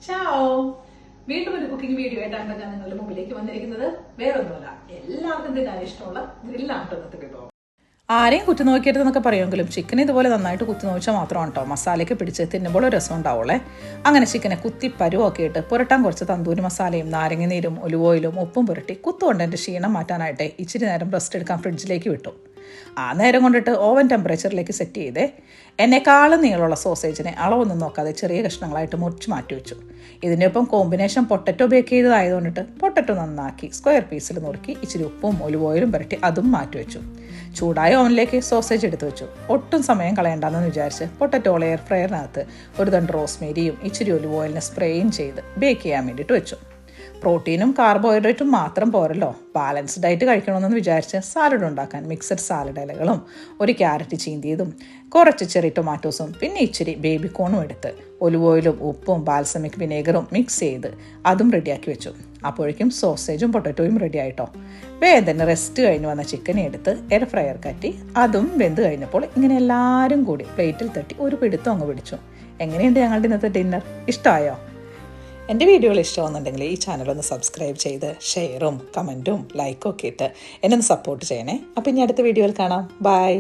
ചാओ വീണ്ടും ഒരു cooking video ആയിട്ടാണ് ഞാൻ നിങ്ങളുടെ മുമ്പിലേക്ക് വന്നിരിക്കുന്നത്. വേറൊന്നുമല്ല, എല്ലാവർക്കും തിന്നാൻ ഇഷ്ടമുള്ള ഗ്രില്ലാട്ടത്തെ വിഭവം. ആരെയും കുത്തി നോക്കിയരുതെന്നൊക്കെ പറയുമെങ്കിലും ചിക്കൻ ഇതുപോലെ നന്നായിട്ട് കുത്തി നോക്കിച്ചാൽ മാത്രമാണ് കേട്ടോ മസാലയ്ക്ക് പിടിച്ച് തിന്നുമ്പോൾ ഒരു രസം ഉണ്ടാവുള്ളേ. അങ്ങനെ ചിക്കനെ കുത്തി പരുവൊക്കെ ഇട്ട് പുരട്ടാൻ കുറച്ച് തന്തൂരി മസാലയും നാരങ്ങനീരും ഒലിവ് ഓയിലും ഉപ്പും പുരട്ടി കുത്തുകൊണ്ട് എൻ്റെ ക്ഷീണം മാറ്റാനായിട്ട് ഇച്ചിരി നേരം റെസ്റ്റ് എടുക്കാൻ ഫ്രിഡ്ജിലേക്ക് വിട്ടു. ആ നേരം കൊണ്ടിട്ട് ഓവൻ ടെമ്പറേച്ചറിലേക്ക് സെറ്റ് ചെയ്തേ. എന്നെക്കാളും നീളമുള്ള സോസേജിനെ അളവൊന്നും നോക്കാതെ ചെറിയ കഷ്ണങ്ങളായിട്ട് മുറിച്ച് മാറ്റി വെച്ചു. ഇതിൻ്റെ ഒപ്പം കോമ്പിനേഷൻ പൊട്ടറ്റോ ബേക്ക് ചെയ്തതായതുകൊണ്ടിട്ട് പൊട്ടറ്റോ നന്നാക്കി സ്ക്വയർ പീസിൽ നുറുക്കി ഇച്ചിരി ഉപ്പും ഒലിവ് ഓയിലും പുരട്ടി അതും മാറ്റി വെച്ചു. ചൂടായ ഓവനിലേക്ക് സോസേജ് എടുത്തു വെച്ചു. ഒട്ടും സമയം കളയണ്ടെന്ന് വിചാരിച്ച് പൊട്ടറ്റോ എയർ ഫ്രയറിനകത്ത് ഒരു തണ്ട് റോസ്മേരിയും ഇച്ചിരി ഒലിവ് ഓയിലിനെ സ്പ്രേയും ചെയ്ത് ബേക്ക് ചെയ്യാൻ വേണ്ടിയിട്ട് വെച്ചു. പ്രോട്ടീനും കാർബോഹൈഡ്രേറ്റും മാത്രം പോരല്ലോ, ബാലൻസ്ഡ് ആയിട്ട് കഴിക്കണമെന്ന് വിചാരിച്ച് സാലഡ് ഉണ്ടാക്കാൻ മിക്സഡ് സാലഡ് ഇലകളും ഒരു ക്യാരറ്റ് ചീന്തിയതും കുറച്ച് ചെറിയ ടൊമാറ്റോസും പിന്നെ ഇച്ചിരി ബേബി കോണും എടുത്ത് ഒലിവ് ഓയിലും ഉപ്പും ബാൽസമിക് വിനേഗറും മിക്സ് ചെയ്ത് അതും റെഡിയാക്കി വെച്ചു. അപ്പോഴേക്കും സോസേജും പൊട്ടറ്റോയും റെഡി ആയിട്ടോ. വേദന റെസ്റ്റ് കഴിഞ്ഞ് വന്ന ചിക്കനെ എടുത്ത് എയർ ഫ്രയർ കറ്റി അതും വെന്ത് കഴിഞ്ഞപ്പോൾ ഇങ്ങനെ എല്ലാവരും കൂടി പ്ലേറ്റിൽ തട്ടി ഒരു പിടുത്തം അങ്ങ് പിടിച്ചു. എങ്ങനെയുണ്ട് ഞങ്ങളുടെ ഇന്നത്തെ ഡിന്നർ? ഇഷ്ടമായോ? എൻ്റെ വീഡിയോകൾ ഇഷ്ടമാണെന്നുണ്ടെങ്കിൽ ഈ ചാനലൊന്ന് സബ്സ്ക്രൈബ് ചെയ്ത് ഷെയറും കമൻറ്റും ലൈക്കും ഒക്കെ ഇട്ട് എന്നെ ഒന്ന് സപ്പോർട്ട് ചെയ്യണേ. അപ്പോൾ ഇനി അടുത്ത വീഡിയോയിൽ കാണാം. ബൈ.